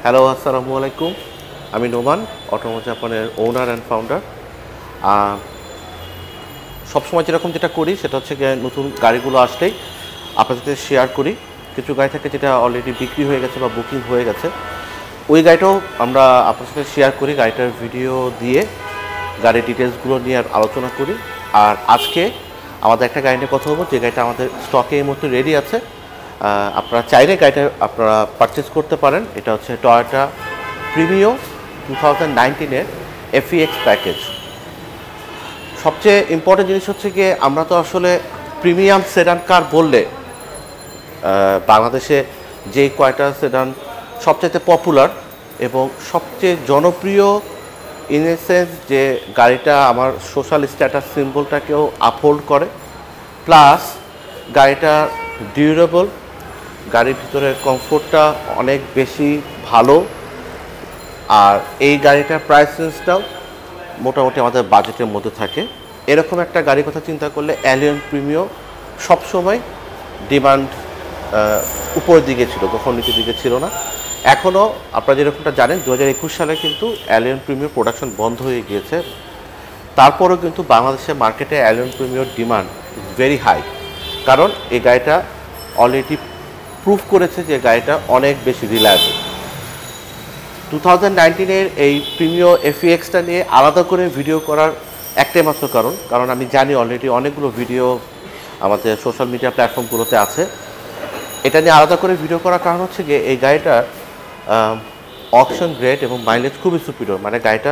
Hello, আসসালামু আলাইকুম। আমি নোমান, অটোমো জাপানের ওনার অ্যান্ড ফাউন্ডার। সবসময় যেটা করি সেটা হচ্ছে গিয়ে নতুন গাড়িগুলো আসলেই আপনাদের সাথে শেয়ার করি। কিছু গাড়ি থাকে যেটা অলরেডি বিক্রি হয়ে গেছে বা বুকিং হয়ে গেছে, ওই গাড়িটাও আমরা আপনার সাথে শেয়ার করি, গাড়িটার ভিডিও দিয়ে গাড়ির ডিটেলসগুলো নিয়ে আলোচনা করি। আর আজকে আমাদের একটা গাড়ি নিয়ে কথা বলবো, যে গাড়িটা আমাদের স্টকে এই মুহূর্তে রেডি আছে। আপনারা চাইলে গাড়িটা আপনারা পারচেস করতে পারেন। এটা হচ্ছে টয়োটা প্রিমিও 2019-এর FEX প্যাকেজ। সবচেয়ে ইম্পর্টেন্ট জিনিস হচ্ছে গিয়ে, আমরা তো আসলে প্রিমিয়াম সেডান কার বললে বাংলাদেশে যে কয়টা সেডান সবচেয়ে পপুলার এবং সবচেয়ে জনপ্রিয়, ইন এ সেন্স যে গাড়িটা আমার সোশ্যাল স্ট্যাটাস সিম্বলটাকেও আপহোল্ড করে, প্লাস গাড়িটা ডিউরেবল, গাড়ির ভিতরে কমফোর্টটা অনেক বেশি ভালো, আর এই গাড়িটার প্রাইস রেঞ্জটাও মোটামুটি আমাদের বাজেটের মধ্যে থাকে। এরকম একটা গাড়ির কথা চিন্তা করলে অ্যালিয়ন প্রিমিও সবসময় ডিমান্ড উপরের দিকে ছিল, কখন নিচের দিকে ছিল না। এখনও আপনারা যেরকমটা জানেন 2021 সালে কিন্তু অ্যালিয়ন প্রিমিও প্রোডাকশন বন্ধ হয়ে গিয়েছে। তারপরেও কিন্তু বাংলাদেশের মার্কেটে Allion Premio demand is very high, কারণ এই গাড়িটা অলরেডি প্রুভ করেছে যে গাড়িটা অনেক বেশি রিলায়েবল। 2019-এর এই প্রিমিও FEX-টা নিয়ে আলাদা করে ভিডিও করার একটাই মাত্র কারণ আমি জানি অলরেডি অনেকগুলো ভিডিও আমাদের সোশ্যাল মিডিয়া প্ল্যাটফর্মগুলোতে আছে। এটা নিয়ে আলাদা করে ভিডিও করার কারণ হচ্ছে গিয়ে এই গাড়িটার অকশন গ্রেড এবং মাইলেজ খুবই সুপিরিয়র, মানে গাড়িটা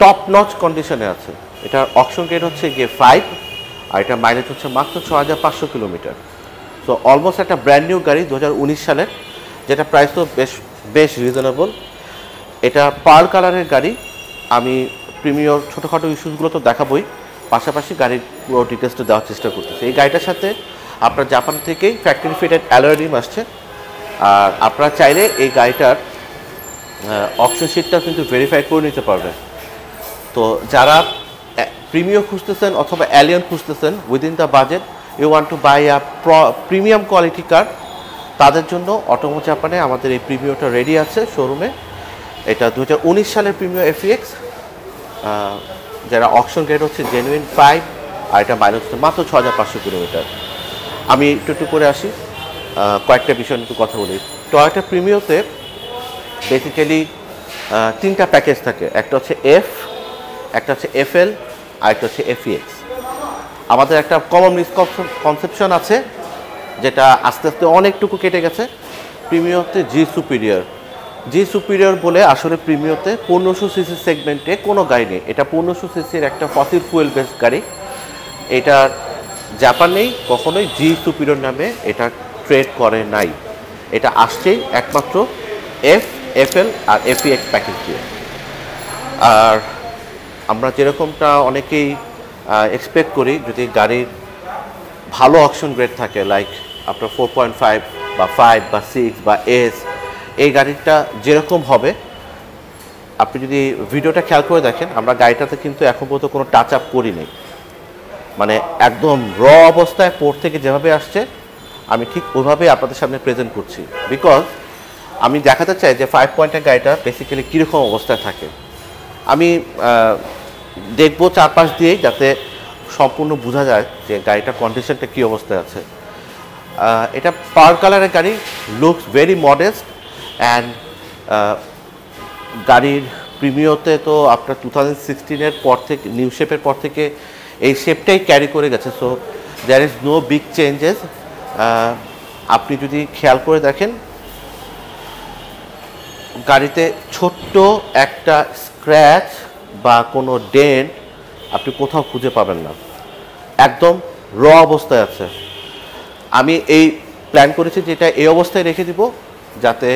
টপ নচ কন্ডিশনে আছে। এটার অকশন গ্রেড হচ্ছে গিয়ে 5, আর এটার মাইলেজ হচ্ছে মাত্র 6500 কিলোমিটার। তো অলমোস্ট একটা ব্র্যান্ড নিউ গাড়ি 2019 সালের, যেটা প্রাইস তো বেশ রিজনেবল। এটা পার্ল কালারের গাড়ি। আমি প্রিমিয়র ছোটোখাটো ইস্যুসগুলো তো দেখাবই, পাশাপাশি গাড়ির পুরো ডিটেলসটা দেওয়ার চেষ্টা করতেছি। এই গাড়িটার সাথে আপনার জাপান থেকেই ফ্যাক্টরি ফিটেড অ্যালয় রিম আসছে, আর আপনারা চাইলে এই গাড়িটার অপশন শিটটা কিন্তু ভেরিফাই করে নিতে পারবেন। তো যারা প্রিমিও খুঁজতেছেন অথবা অ্যালিয়ন খুঁজতেছেন within the budget, you want to buy a premium quality car, তাদের জন্য অটোমো জাপানে আমাদের এই প্রিমিওটা রেডি আছে শোরুমে। এটা 2019 সালের প্রিমিও FEX, যারা অকশন গ্রেড হচ্ছে জেনুইন 5, আর এটা মাইলেজ হচ্ছে মাত্র 6500 কিলোমিটার। আমি একটু করে আসি, কয়েকটা বিষয় একটু কথা বলি। টয়োটা প্রিমিওতে বেসিক্যালি 3টা প্যাকেজ থাকে, একটা হচ্ছে F, একটা হচ্ছে FL, আর একটা হচ্ছে FEX। আমাদের একটা কমন মিসকনসেপশন আছে, যেটা আস্তে আস্তে অনেকটুকু কেটে গেছে। প্রিমিওতে জি সুপিরিয়র বলে আসলে প্রিমিওতে 1500 সিসি সেগমেন্টে কোনো গাড়ি নেই। এটা 1500 সিসির একটা ফসিল ফুয়েল বেসড গাড়ি। এটার জাপানেই কখনোই জি সুপিরিয়র নামে এটা ট্রেড করে নাই। এটা আসছেই একমাত্র F, FL আর FEX প্যাকেজ দিয়ে। আর আমরা যেরকমটা অনেকেই এক্সপেক্ট করি, যদি গাড়ির ভালো অকশন গ্রেড থাকে, লাইক আপনার 4.5 বা 5 বা 6 বা S, এই গাড়িটা যেরকম হবে, আপনি যদি ভিডিওটা খেয়াল করে দেখেন, আমরা গাড়িটাতে কিন্তু এখন পর্যন্ত কোনো টাচ আপ করিনি, মানে একদম র অবস্থায় পোর্ট থেকে যেভাবে আসছে আমি ঠিক ওইভাবেই আপনাদের সামনে প্রেজেন্ট করছি। বিকজ আমি দেখাতে চাই যে 5 পয়েন্টের গাড়িটা বেসিক্যালি কীরকম অবস্থায় থাকে। আমি দেখবো চারপাশ দিয়েই, যাতে সম্পূর্ণ বোঝা যায় যে গাড়িটার কন্ডিশনটা কী অবস্থায় আছে। এটা পার্ল কালারের গাড়ি, লুকস ভেরি মডেস্ট, অ্যান্ড গাড়ির প্রিমিওতে তো আপনার 2016-এর পর থেকে, নিউ শেপের পর থেকে এই শেপটাই ক্যারি করে গেছে। So there is no big changes. আপনি যদি খেয়াল করে দেখেন, গাড়িতে ছোট্ট একটা স্ক্র্যাচ বা কোনো ডেন্ট আপনি কোথাও খুঁজে পাবেন না, একদম র অবস্থায় আছে। আমি এই প্ল্যান করেছি যে এটা এই অবস্থায় রেখে দিব, যাতে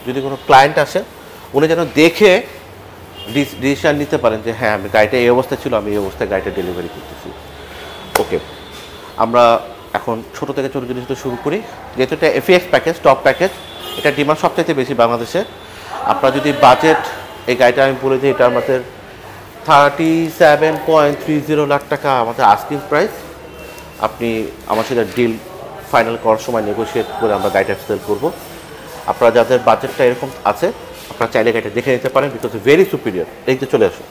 যদি কোনো ক্লায়েন্ট আসে উনি যেন দেখে ডিসিশন নিতে পারেন যে হ্যাঁ, আমি গাড়িটা এই অবস্থায় ছিল, আমি এই অবস্থায় গাড়িটা ডেলিভারি করতেছি। ওকে, আমরা এখন ছোটো থেকে ছোটো জিনিস শুরু করি। যেহেতু এটা FEX প্যাকেজ, টপ প্যাকেজ, এটা ডিমান্ড সবচাইতে বেশি বাংলাদেশে। আপনার যদি বাজেট, এই গাড়িটা আমি বলে দিই, এটা আমাদের 37.30 লাখ টাকা আমাদের আস্কিং প্রাইস। আপনি আমার সাথে ডিল ফাইনাল করার সময় নেগোশিয়েট করে আমরা গাড়িটা সেল করব। আপনারা যাদের বাজেটটা এরকম আছে আপনারা চাইলে গাড়িটা দেখে নিতে পারেন, বিকজ ভেরি সুপিরিয়র। এই যে চলে আসুন,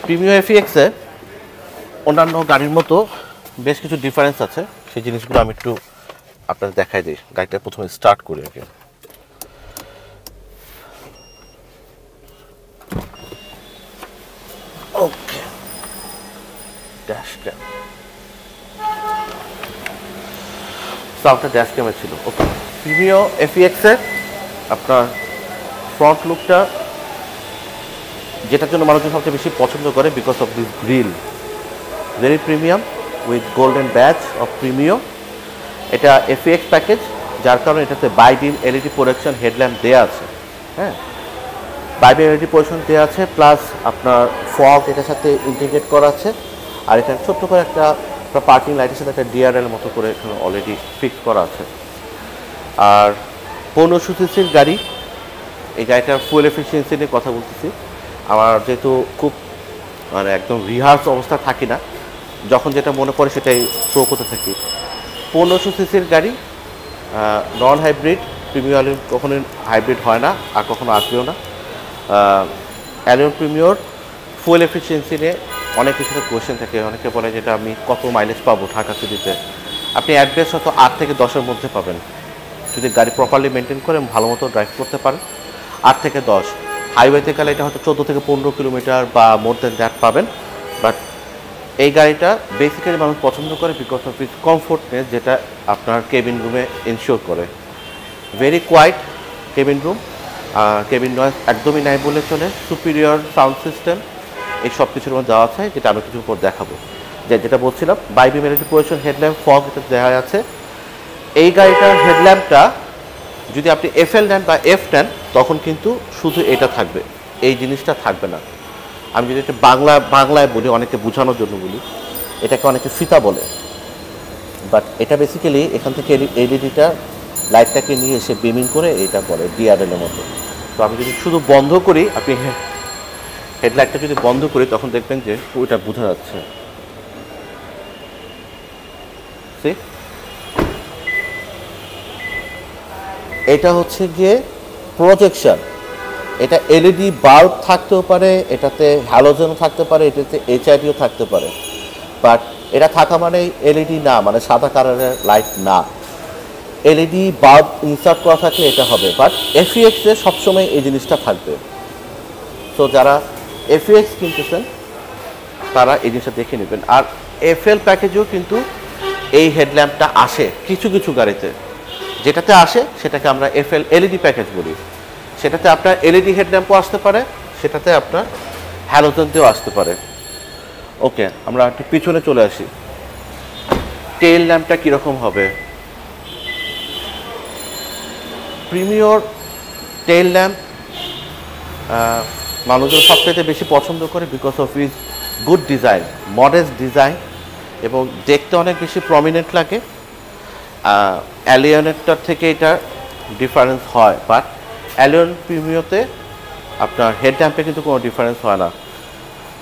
প্রিমিও এফইএক্সে অন্যান্য গাড়ির মতো বেশ কিছু ডিফারেন্স আছে, সেই জিনিসগুলো আমি একটু আপনাদের দেখাই দিই। গাড়িটা প্রথমে স্টার্ট করি আগে। ওকে, ড্যাশ ক্যাম, সাউন্ডটা ড্যাশ ক্যামে ছিল। ওকে, প্রিমিও এফইএক্সের আপনার ফ্রন্ট লুকটা যেটার জন্য মানুষজন সবচেয়ে বেশি পছন্দ করে, because of this grill, very premium with golden batch of Premio. এটা এফইএক্স প্যাকেজ, যার কারণে এটাতে বাইবিম এলইডি প্রোটেকশন হেডল্যাম্প দেওয়া আছে। হ্যাঁ, বাইবিম এলইডি প্রোটেকশন দেওয়া আছে, প্লাস আপনার ফগ এটার সাথে ইন্টিগ্রেট করা আছে। আর এখানে ছোট্ট করে একটা পার্কিং লাইটের সাথে একটা ডিআরএল মতো করে এখানে অলরেডি ফিক্স করা আছে। আর 1500 সিসির গাড়ি, এই গাড়িটার ফুয়েল এফিসিয়েন্সি নিয়ে কথা বলতেছি। আমার যেহেতু খুব মানে একদম রিহার্স অবস্থা থাকি না, যখন যেটা মনে পড়ে সেটাই শো করতে থাকি। 1500 সিসির গাড়ি, নন হাইব্রিড, প্রিমিও অ্যালিয়ন কখনোই হাইব্রিড হয় না আর কখনো আসবেও না। অ্যালিয়ন প্রিমিওর ফুয়েল এফিসিয়েন্সি নিয়ে অনেক কিছুতে কোয়েশ্চেন থাকে, অনেকে বলে যেটা আমি কত মাইলেজ পাবো ঢাকা সিটিতে। আপনি অ্যাডভেস হয়তো 8 থেকে 10-এর মধ্যে পাবেন, যদি গাড়ি প্রপারলি মেনটেন করে ভালো মতো ড্রাইভ করতে পারেন। 8 থেকে 10, হাইওয়েতে গেলে এটা হয়তো 14 থেকে 15 কিলোমিটার বা মোর দেন দ্যাট পাবেন। বাট এই গাড়িটা বেসিক্যালি মানুষ পছন্দ করে বিকজ অফ ইটস কমফোর্টনেস, যেটা আপনার কেবিন রুমে ইনশিওর করে। Very quiet cabin room, cabin noise একদমই নাই বলে চলে। সুপিরিয়র সাউন্ড সিস্টেম, এই সব কিছুর মধ্যে দেওয়া আছে, যেটা আমি কিছুর উপর দেখাবো। যেটা বলছিলাম, বাইবিম এলইডি প্রোটেকশন হেডল্যাম্প, ফগ এটা দেওয়া আছে। এই গাড়িটার হেডল্যাম্পটা যদি আপনি এফএল নেন বা এফ নেন, তখন কিন্তু শুধু এটা থাকবে, এই জিনিসটা থাকবে না। আমি যদি এটা বাংলায় বলি, অনেকে বোঝানোর জন্য বলি, এটাকে অনেকে ফিতা বলে, বাট এটা বেসিক্যালি এখান থেকে এলইডিটা লাইটটাকে নিয়ে এসে বিমিং করে এটা বলে ডিআরএলের মতো। তো আমি যদি শুধু বন্ধ করি, আপনি হেডলাইটটা যদি বন্ধ করি, তখন দেখবেন যে ওইটা বোঝা যাচ্ছে। এটা হচ্ছে গিয়ে প্রজেকশন, এটা এলইডি বাল্ব থাকতেও পারে, এটাতে হ্যালোজেনও থাকতে পারে, এটাতে এইচআইডিও থাকতে পারে, বাট এটা থাকা মানে এলইডি না, মানে সাদা কালারের লাইট না। এলইডি বাল্ব ইনসার্ট করা থাকলে এটা হবে, বাট এফইএক্সে সবসময় এই জিনিসটা থাকবে। সো যারা এফইএক্স কিনতেছেন তারা এই জিনিসটা দেখে নেবেন। আর এফএল প্যাকেজেও কিন্তু এই হেডল্যাম্পটা আসে কিছু কিছু গাড়িতে, যেটাতে আসে সেটাকে আমরা এফএল এলইডি প্যাকেজ বলি। সেটাতে আপনার এলইডি হেডল্যাম্পও আসতে পারে, সেটাতে আপনার হ্যালোজেন দিয়েও আসতে পারে। ওকে, আমরা একটু পিছনে চলে আসি। টেইল ল্যাম্পটা কীরকম হবে? প্রিমিওর টেইল ল্যাম্প মানুষজন সবথেকে বেশি পছন্দ করে because of is good design, modest design, এবং দেখতে অনেক বেশি প্রমিনেন্ট লাগে। অ্যালিয়নেরটার থেকে এটা ডিফারেন্স হয়, বাট অ্যালিয়ন প্রিমিওতে আপনার হেড ল্যাম্পে কিন্তু কোনো ডিফারেন্স হয় না।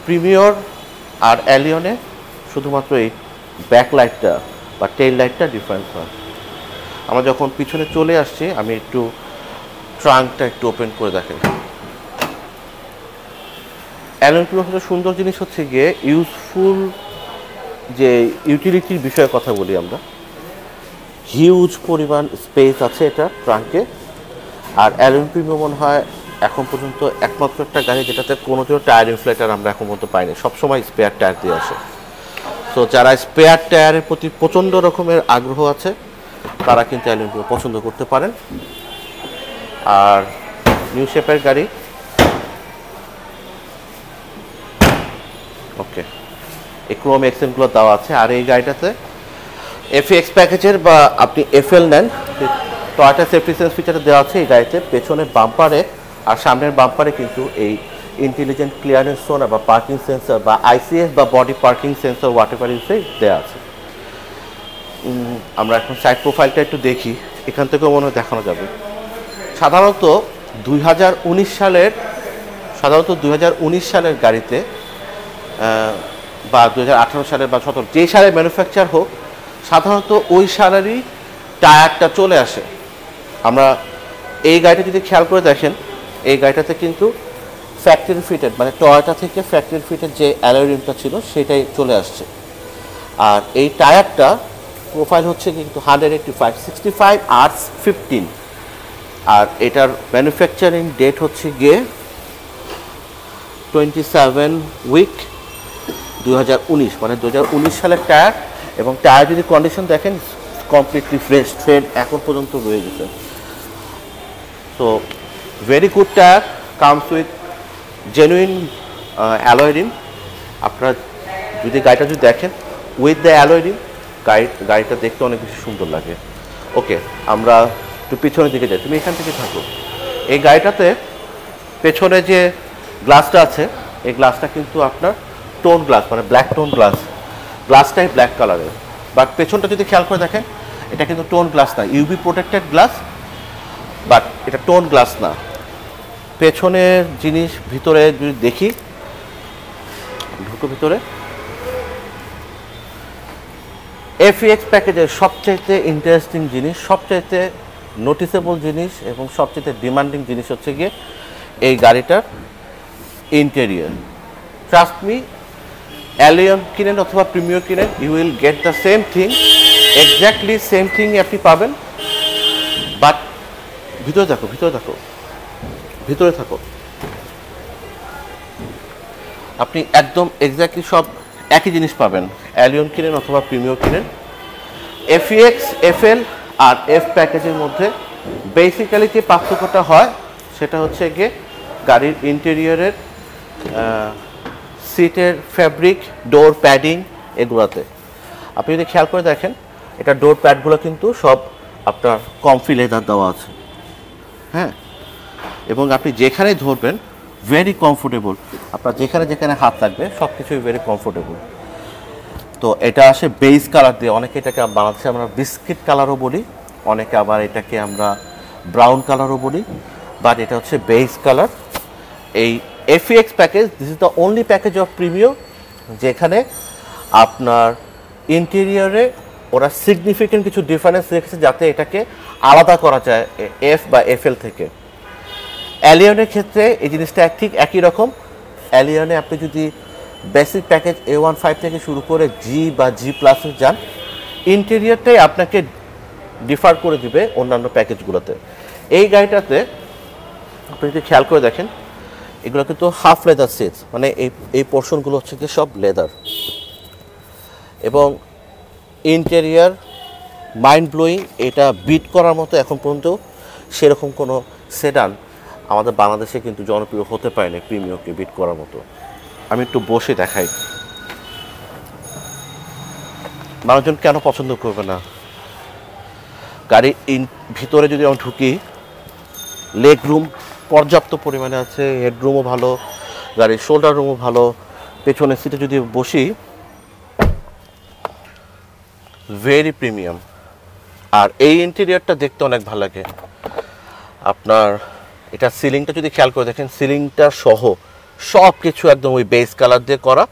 প্রিমিওর আর অ্যালিয়নে শুধুমাত্র এই ব্যাক লাইটটা বা টেইল লাইটটা ডিফারেন্স হয়। আমরা যখন পিছনে চলে আসছি, আমি একটু ট্রাঙ্কটা একটু ওপেন করে দেখাই। অ্যালিয়ন প্রিমিওর সুন্দর জিনিস হচ্ছে গিয়ে ইউজফুল, যে ইউটিলিটির বিষয়ে কথা বলি আমরা, হিউজ পরিমাণ স্পেস আছে এটা ট্রাঙ্কে। আর অ্যালিয়ন প্রিমিও মনে হয় এখন পর্যন্ত একমাত্র একটা গাড়ি যেটাতে কোনো টায়ার ইনফ্লেটার আমরা এখন পর্যন্ত পাইনি, সবসময় স্পেয়ার টায়ার দিয়ে আসে। সো যারা স্পেয়ার টায়ারের প্রতি প্রচণ্ড রকমের আগ্রহ আছে, তারা কিন্তু অ্যালিয়ন প্রিমিও পছন্দ করতে পারেন। আর নিউ শেপের গাড়ি, ওকে, এই ক্রোম এক্সেন্টগুলো দেওয়া আছে। আর এই গাড়িটাতে এফএক্স প্যাকেজের বা আপনি এফএল নেন, টয়োটা সেফটি সেন্স ফিচারে দেওয়া আছে এই গাড়িতে। পেছনের বাম্পারে আর সামনের বাম্পারে কিন্তু এই ইন্টেলিজেন্ট ক্লিয়ারেন্স সোনার বা পার্কিং সেন্সর বা আইসিএস বা বডি পার্কিং সেন্সর হোয়াটএভার ইউসে দেওয়া আছে। আমরা এখন সাইড প্রোফাইলটা একটু দেখি, এখান থেকেও মনে হয় দেখানো যাবে। সাধারণত 2019 সালের গাড়িতে বা 2018 সালের বা 17 যে সালে ম্যানুফ্যাকচার হোক, সাধারণত ওই সালেরই টায়ারটা চলে আসে। আমরা এই গাড়িটা যদি খেয়াল করে দেখেন, এই গাড়িটাতে কিন্তু ফ্যাক্টরি ফিটেড মানে টয়োটা থেকে ফ্যাক্টরি ফিটেড যে অ্যালয় রিমটা ছিল সেটাই চলে আসছে। আর এই টায়ারটা প্রোফাইল হচ্ছে কিন্তু 185 65 R15। আর এটার ম্যানুফ্যাকচারিং ডেট হচ্ছে গিয়ে 27 উইক 2019, মানে 2019 সালের টায়ার। এবং টায়ার যদি কন্ডিশন দেখেন কমপ্লিটলি ফ্রেশ, ট্রেড এখন পর্যন্ত রয়ে গেছে। So very good tyre, comes with genuine alloy rim. আপনারা যদি গাড়িটা যদি দেখেন উইথ দ্য অ্যালয় রিম, গাড়িটা দেখতে অনেক বেশি সুন্দর লাগে। ওকে, আমরা একটু পিছনের দিকে যাই, তুমি এখান থেকে থাকো। এই গাড়িটাতে পেছনে যে গ্লাসটা আছে, এই গ্লাসটা কিন্তু আপনার টোন গ্লাস, মানে ব্ল্যাক টোন গ্লাস। গ্লাসটাই ব্ল্যাক কালারের, বাট পেছনটা যদি খেয়াল করে দেখেন এটা কিন্তু টোন গ্লাস না, ইউভি প্রোটেক্টেড গ্লাস, বাট এটা টোন গ্লাস না। পেছনের জিনিস ভিতরে যদি দেখি, ঢুকো ভিতরে। এফইএক্স প্যাকেজের সবচাইতে ইন্টারেস্টিং জিনিস, সবচাইতে নোটিসেবল জিনিস এবং সবচাইতে ডিমান্ডিং জিনিস হচ্ছে গিয়ে এই গাড়িটার ইন্টেরিয়র। ট্রাস্ট মি, অ্যালিয়ন কিনেন অথবা প্রিমিয়ার কিনেন, you will get the same thing, exactly same thing আপনি পাবেন। বাট ভিতরে থাকো, ভিতরে থাকো, ভিতরে থাকো, আপনি একদম এক্স্যাক্টলি সব একই জিনিস পাবেন, অ্যালিয়ন কিনেন অথবা প্রিমিয়ার কিনেন। এফইএক্স, এফএল আর এফ প্যাকেজের মধ্যে বেসিক্যালি যে পার্থক্যটা হয় সেটা হচ্ছে গিয়ে গাড়ির ইন্টেরিয়রের সিটের ফ্যাব্রিক, ডোর প্যাডিং এগুলোতে। আপনি যদি খেয়াল করে দেখেন এটা ডোর প্যাডগুলো কিন্তু সব আপনার কমফি লেদার দেওয়া আছে, হ্যাঁ। এবং আপনি যেখানে ধরবেন ভেরি কমফোর্টেবল, আপনার যেখানে যেখানে হাত লাগবে সব কিছুই ভেরি কমফোর্টেবল। তো এটা আসে বেজ কালার দিয়ে, অনেকে এটাকে বাংলাদেশে আমরা বিস্কিট কালারও বলি, অনেকে আবার এটাকে আমরা ব্রাউন কালারও বলি, বাট এটা হচ্ছে বেজ কালার। এই FEX package, this is the only package of premium যেখানে আপনার ইন্টেরিয়রে ওরা সিগনিফিকেন্ট কিছু ডিফারেন্স রেখেছে যাতে এটাকে আলাদা করা যায় এফ বা এফএল থেকে। অ্যালিয়নের ক্ষেত্রে এই জিনিসটা ঠিক একই রকম। অ্যালিয়নে আপনি যদি বেসিক প্যাকেজ A15 থেকে শুরু করে জি বা জি প্লাসে যান, ইন্টেরিয়রটাই আপনাকে ডিফার করে দিবে অন্যান্য প্যাকেজগুলোতে। এই গাড়িটাতে আপনি যদি খেয়াল করে দেখেন এগুলো কিন্তু হাফ লেদার সিটস, মানে এই পোর্শনগুলো হচ্ছে কি সব লেদার। এবং ইন্টেরিয়র মাইন্ড ব্লোয়িং, এটা বিট করার মতো এখন পর্যন্ত সেরকম কোনো সেডান আমাদের বাংলাদেশে কিন্তু জনপ্রিয় হতে পারেনি প্রিমিয়রকে বিট করার মতো। আমি একটু বসে দেখাই, মানুষজন কেন পছন্দ করবে না। গাড়ির ভিতরে যদি আমি ঢুকি, লেগ রুম পর্যাপ্ত পরিমাণে আছে, হেডরুমও ভালো, গাড়ির শোল্ডার রুমও ভালো। পেছনের সিটে যদি বসি, ভেরি প্রিমিয়াম। আর এই ইন্টেরিয়রটা দেখতে অনেক ভালো লাগে আপনার। এটা সিলিংটা যদি খেয়াল করে দেখেন, সিলিংটা সহ সব কিছু একদম ওই বেজ কালার দিয়ে করা,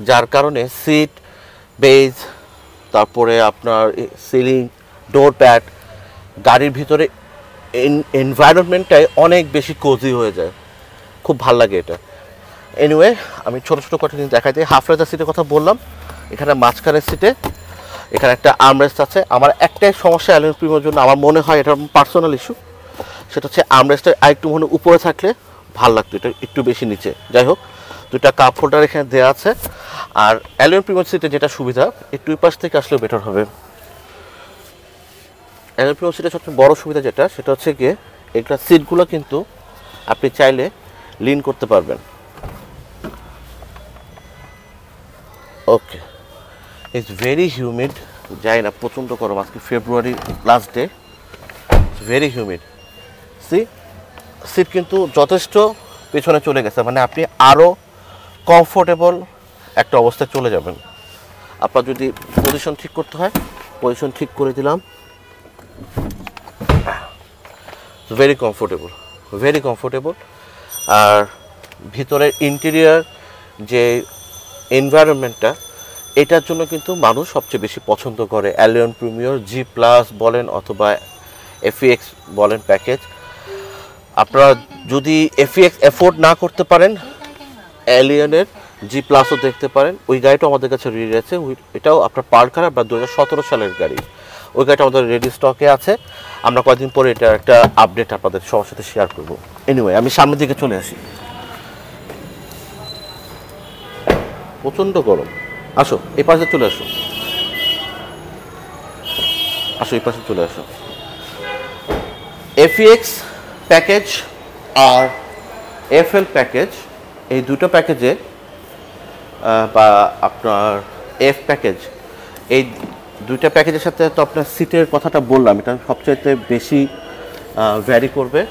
যার কারণে সিট, বেজ, তারপরে আপনার সিলিং, ডোর প্যাড, গাড়ির ভিতরে এনভায়রনমেন্টটাই অনেক বেশি কোজি হয়ে যায়, খুব ভাল লাগে এটা। এনিওয়ে, আমি ছোটো ছোটো কটা জিনিস দেখাই দিই। হাফ লেদার সিটের কথা বললাম, এখানে মাঝখানের সিটে এখানে একটা আর্মরেস্ট আছে। আমার একটাই সমস্যা অ্যালিয়ন প্রিমিয়ার জন্য, আমার মনে হয় এটা পার্সোনাল ইস্যু, সেটা হচ্ছে আর্মরেস্টের আরেকটু মনে উপরে থাকলে ভাল লাগতো, এটা একটু বেশি নিচে। যাই হোক, দুটা কাপ হোল্ডার এখানে দেওয়া আছে। আর অ্যালিয়ন প্রিমিয়ার সিটে যেটা সুবিধা, একটু পাশ থেকে আসলেও বেটার হবে। অ্যালিয়ন প্রিমিয়ার সিটের সবচেয়ে বড় সুবিধা যেটা, সেটা হচ্ছে গিয়ে এগুলো সিটগুলো কিন্তু আপনি চাইলে লিন করতে পারবেন। ওকে, ইটস ভেরি হিউমিড, যাই না প্রচণ্ড গরম, আজকে February last day, very humid. Seat কিন্তু যথেষ্ট পেছনে চলে গেছে, মানে আপনি আরও কমফোর্টেবল একটা অবস্থায় চলে যাবেন। আপনার যদি পজিশন ঠিক করতে হয়, পজিশন ঠিক করে দিলাম, ভেরি কমফোর্টেবল, ভেরি কমফোর্টেবল। আর ভিতরের ইন্টেরিয়ার যে এনভায়রনমেন্টটা, এটার জন্য কিন্তু মানুষ সবচেয়ে বেশি পছন্দ করে অ্যালিয়ন প্রিমিয়ার জি প্লাস বলেন অথবা এফইএক্স বলেন প্যাকেজ। আপনারা যদি এফইএক্স এফোর্ড না করতে পারেন, এলিয়নের জি প্লাসও দেখতে পারেন। ওই গাড়িটাও আমাদের কাছে রেডি আছে। এটাও আপনার পার কালার বা 2017 সালের গাড়ি। ওই গাড়িটা আমাদের রেডি স্টকে আছে। আমরা কয়েকদিন পরে এটা একটা আপডেট আপনাদের সবার সাথে শেয়ার করব। এনিওয়ে, আমি সামনের দিকে চলে আসি। প্রচণ্ড গরম। আসো এই পাশে চলে আসো, আসো এই পাশে চলে আসো। এফইএক্স প্যাকেজ আর এফএল প্যাকেজ, এই দুটো প্যাকেজে বা আপনার এফ প্যাকেজ, এই দুইটা প্যাকেজের সাথে তো আপনার সিটের কথাটা বললাম, এটা সবচাইতে বেশি ভ্যারি করবে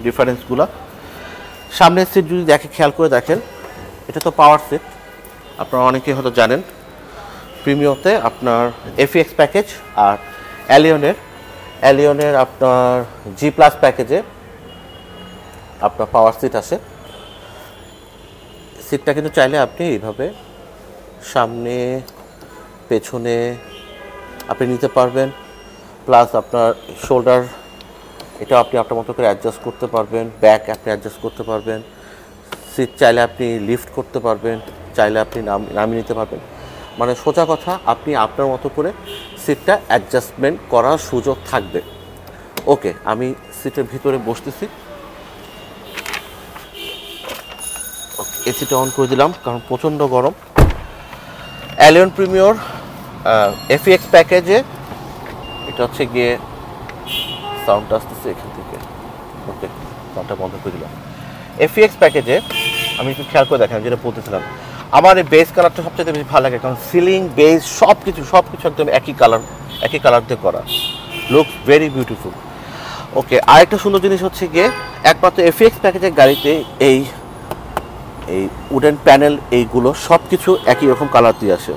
ডিফারেন্সগুলো। সামনের সিট যদি খেয়াল করে দেখেন, এটা তো পাওয়ার সিট, আপনারা অনেকেই হয়তো জানেন। প্রিমিয়তে আপনার এফইএক্স প্যাকেজ আর অ্যালিয়নের আপনার জি প্লাস প্যাকেজে আপনার পাওয়ার সিট আসে। সিটটা কিন্তু চাইলে আপনি এইভাবে সামনে পেছনে আপনি নিতে পারবেন, প্লাস আপনার শোল্ডার এটা আপনি আপনার মতো করে অ্যাডজাস্ট করতে পারবেন, ব্যাক আপনি অ্যাডজাস্ট করতে পারবেন, সিট চাইলে আপনি লিফট করতে পারবেন, চাইলে আপনি নামিয়ে নিতে পারবেন। মানে সোজা কথা, আপনি আপনার মতো করে সিটটা অ্যাডজাস্টমেন্ট করার সুযোগ থাকবে। ওকে, আমি সিটের ভিতরে বসতেছি। এসিটা অন করে দিলাম কারণ প্রচণ্ড গরম। অ্যালিয়ন প্রিমিয়র এফইএক্স প্যাকেজে এটা হচ্ছে গিয়ে সাউন্ডটা আসতেছে এখান থেকে। ওকে, সাউন্ডটা বন্ধ করে দিলাম। এফইএক্স প্যাকেজে আমি একটু খেয়াল করে দেখেন, যেটা বলতেছিলাম, আমার এই বেস কালারটা সবচেয়ে বেশি ভালো লাগে, কারণ সিলিং বেস সব কিছু একদম একই কালার দিয়ে করা, লুকস ভেরি বিউটিফুল। ওকে, আরেকটা সুন্দর জিনিস হচ্ছে গিয়ে একমাত্র এফইএক্স প্যাকেজের গাড়িতে এই উডেন প্যানেল এইগুলো সব কিছু একই রকম কালার দিয়ে আসে।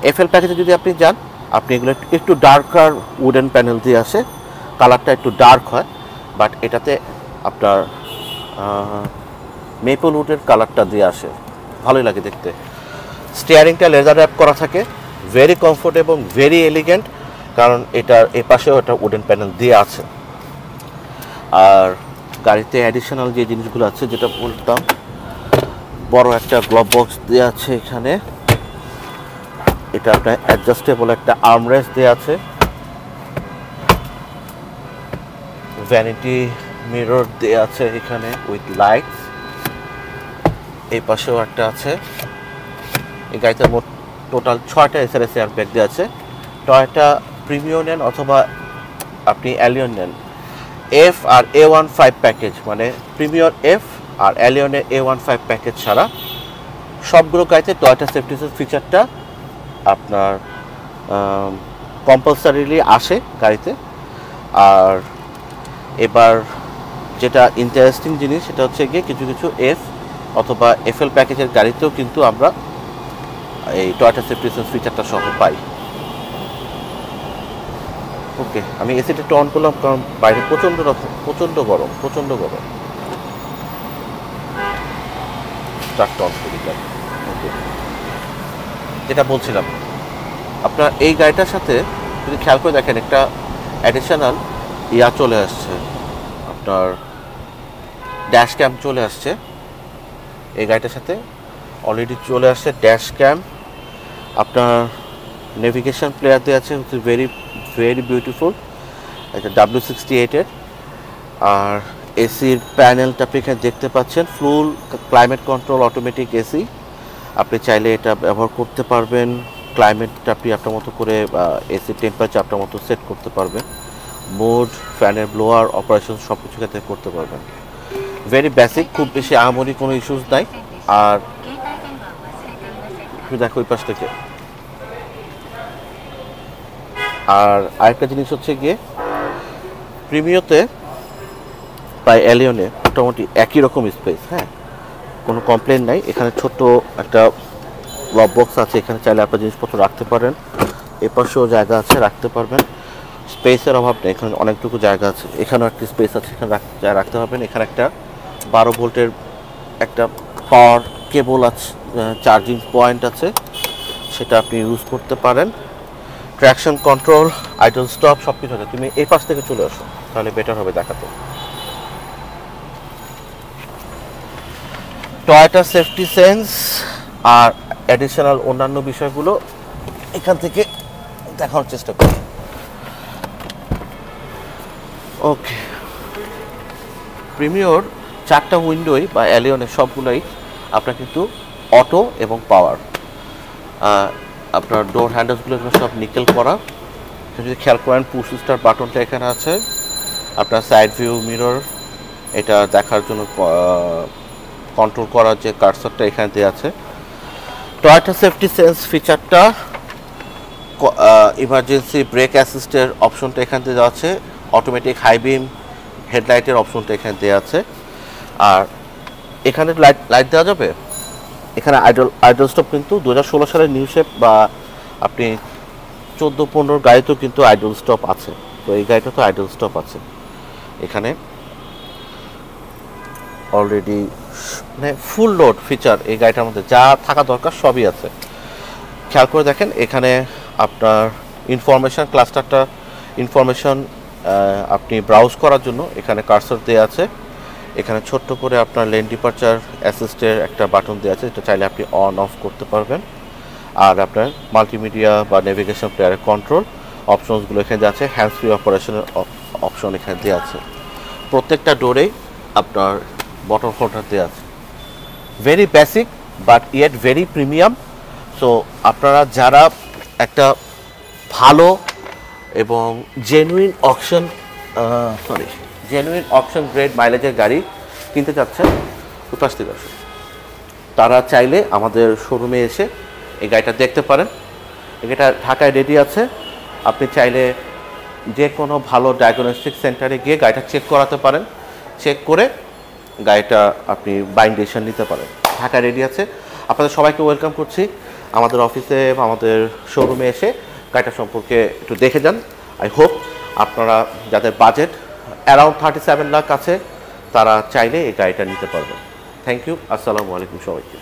এফএল প্যাকেজে যদি আপনি যান, আপনি এগুলো একটু ডার্কার উডেন প্যানেল দিয়ে আসে, কালারটা একটু ডার্ক হয়, বাট এটাতে আপনার মেপল উডের কালারটা দিয়ে আসে, ভালোই লাগে দেখতে। স্টিয়ারিংটা লেদার র্যাপ করা থাকে, ভেরি কমফোর্টেবল, ভেরি এলিগেন্ট, কারণ এটার এ পাশেও একটা উডেন প্যানেল দিয়ে আছে। আর গাড়িতে অ্যাডিশনাল যে জিনিসগুলো আছে, যেটা বলতাম, বড় একটা গ্লোভ বক্স দেওয়া আছে এখানে, এটা আপনার অ্যাডজাস্টেবল একটা আর্মরেস্ট দেওয়া আছে, ভ্যানিটি মিরর দেওয়া আছে এখানে উইথ লাইটস, এই পাশেও একটা আছে। এই গাড়িতে মোট টোটাল 6টা এসআরএস এয়ারব্যাগ দেওয়া আছে। টয়োটা প্রিমিয়র নেন অথবা আপনি অ্যালিয়ন নেন, এফ আর A15 প্যাকেজ, মানে premier F R অ্যালিয়নের A15 package ছাড়া সবগুলো গাড়িতে টয়োটা সেফটি ফিচারটা আপনার কম্পালসারিলি আসে গাড়িতে। আর এবার যেটা ইন্টারেস্টিং জিনিস, সেটা হচ্ছে গিয়ে কিছু কিছু এফ অথবা এফএল প্যাকেজের গাড়িতেও কিন্তু আমরা এই টয়োটা সেফটি ফিচারটা সহ পাই। ওকে, আমি এসিটা একটু অন করলাম কারণ বাইরে প্রচণ্ড গরম। স্টার্ট অন করে দিলাম। ওকে, যেটা বলছিলাম, আপনার এই গাড়িটার সাথে যদি খেয়াল করে দেখেন, একটা অ্যাডিশনাল চলে আসছে, আপনার ড্যাশ ক্যাম চলে আসছে। এই গাড়িটার সাথে অলরেডি চলে আসছে ড্যাশ ক্যাম, আপনার নেভিগেশন প্লেয়ার দেওয়া আছে, ভেরি ভেরি বিউটিফুল, এটা W68-এর। আর এসির প্যানেলটা আপনি এখানে দেখতে পাচ্ছেন, ফুল ক্লাইমেট কন্ট্রোল অটোমেটিক এসি, আপনি চাইলে এটা ব্যবহার করতে পারবেন। ক্লাইমেটটা আপনি আপনার মতো করে এসি টেম্পারেচার আপনার মতো সেট করতে পারবেন, মোড, ফ্যানের ব্লোয়ার অপারেশন সব কিছু ক্ষেত্রে করতে পারবেন। ভেরি বেসিক, খুব বেশি আহামরি কোনো ইস্যুস নাই। আর দেখো ওই পাশ থেকে। আর আরেকটা জিনিস হচ্ছে গিয়ে, প্রিমিয়তে বা অ্যালিয়নে মোটামুটি একই রকম স্পেস, হ্যাঁ, কোনো কমপ্লেন নাই। এখানে ছোট্ট একটা গ্লোভ বক্স আছে, এখানে চাইলে আপনার জিনিসপত্র রাখতে পারেন, এপাশেও জায়গা আছে, রাখতে পারবেন। স্পেসের অভাব নেই, এখানে অনেকটুকু জায়গা আছে। এখানেও একটি স্পেস আছে, এখানে রাখতে পারবেন। এখানে একটা 12 ভোল্টের একটা পাওয়ার কেবল আছে, চার্জিং পয়েন্ট আছে, সেটা আপনি ইউজ করতে পারেন। ট্র্যাকশন কন্ট্রোল, আইডল স্টপ সব কিছু আছে। তুমি এই পাশ থেকে চলে আসো, তাহলে বেটার হবে দেখাতে। টয়োটা সেফটি সেন্স আর অ্যাডিশনাল অন্যান্য বিষয়গুলো এখান থেকে দেখানোর চেষ্টা করি। ওকে, প্রিমিয়র 4টা উইন্ডোই বা অ্যালিয়নের সবগুলোই আপনার কিন্তু অটো এবং পাওয়ার। আপনার ডোর হ্যান্ডেলসগুলো এগুলো সব নিকেল করা। যদি খেয়াল করেন পুশ স্টার্ট বাটনটা এখানে আছে, আপনার সাইড ভিউ মিরর এটা দেখার জন্য কন্ট্রোল করার যে কার্সারটা এখানে দিয়ে আছে। টয়োটা সেফটি সেন্স ফিচারটা ইমার্জেন্সি ব্রেক অ্যাসিস্টের অপশনটা এখান থেকে দেওয়া আছে, অটোমেটিক হাই বিম হেডলাইটের অপশনটা এখানে দেওয়া আছে। আর এখানে লাইট দেওয়া যাবে। এখানে আইডল স্টপ কিন্তু 2016 সালের নিউ শেপ বা আপনি 14-15 গাড়িতেও কিন্তু আইডল স্টপ আছে। তো এই গাড়িটা তো আইডল স্টপ আছে। এখানে অলরেডি মানে ফুল লোড ফিচার এই গাড়িটার মধ্যে যা থাকা দরকার সবই আছে। খেয়াল করে দেখেন এখানে আপনার ইনফরমেশন ক্লাস্টারটা ইনফরমেশন আপনি ব্রাউজ করার জন্য এখানে কার্সর দেওয়া আছে। এখানে ছোট্ট করে আপনার লেন ডিপারচার অ্যাসিস্টের একটা বাটন দেওয়া আছে, যেটা চাইলে আপনি অন অফ করতে পারবেন। আর আপনার মাল্টিমিডিয়া বা নেভিগেশন প্লেয়ারের কন্ট্রোল অপশনসগুলো এখানে দেওয়া আছে, হ্যান্ডস ফ্রি অপারেশনের অপশন এখানে দেওয়া আছে। প্রত্যেকটা ডোরেই আপনার বটল হোল্ডার দেওয়া আছে। Very basic but yet very premium. So আপনারা যারা একটা ভালো এবং জেনুইন অকশন গ্রেড মাইলেজের গাড়ি কিনতে চাচ্ছেন উপাস থেকে আসুন, তারা চাইলে আমাদের শোরুমে এসে এই গাড়িটা দেখতে পারেন। এই গাড়িটা ঢাকায় রেডি আছে। আপনি চাইলে যে কোনো ভালো ডায়াগনস্টিক সেন্টারে গিয়ে গাড়িটা চেক করাতে পারেন। চেক করে গাড়িটা আপনি বাইং ডিসিশন নিতে পারেন। ঢাকায় রেডি আছে। আপনাদের সবাইকে ওয়েলকাম করছি আমাদের অফিসে বা আমাদের শোরুমে এসে গাড়িটা সম্পর্কে একটু দেখে যান। আই হোপ আপনারা যাদের বাজেট অ্যারাউন্ড 37 লাখ আছে তারা চাইলে এই গাড়িটা নিতে পারবেন। Thank you. আসসালামু আলাইকুম সবাইকে।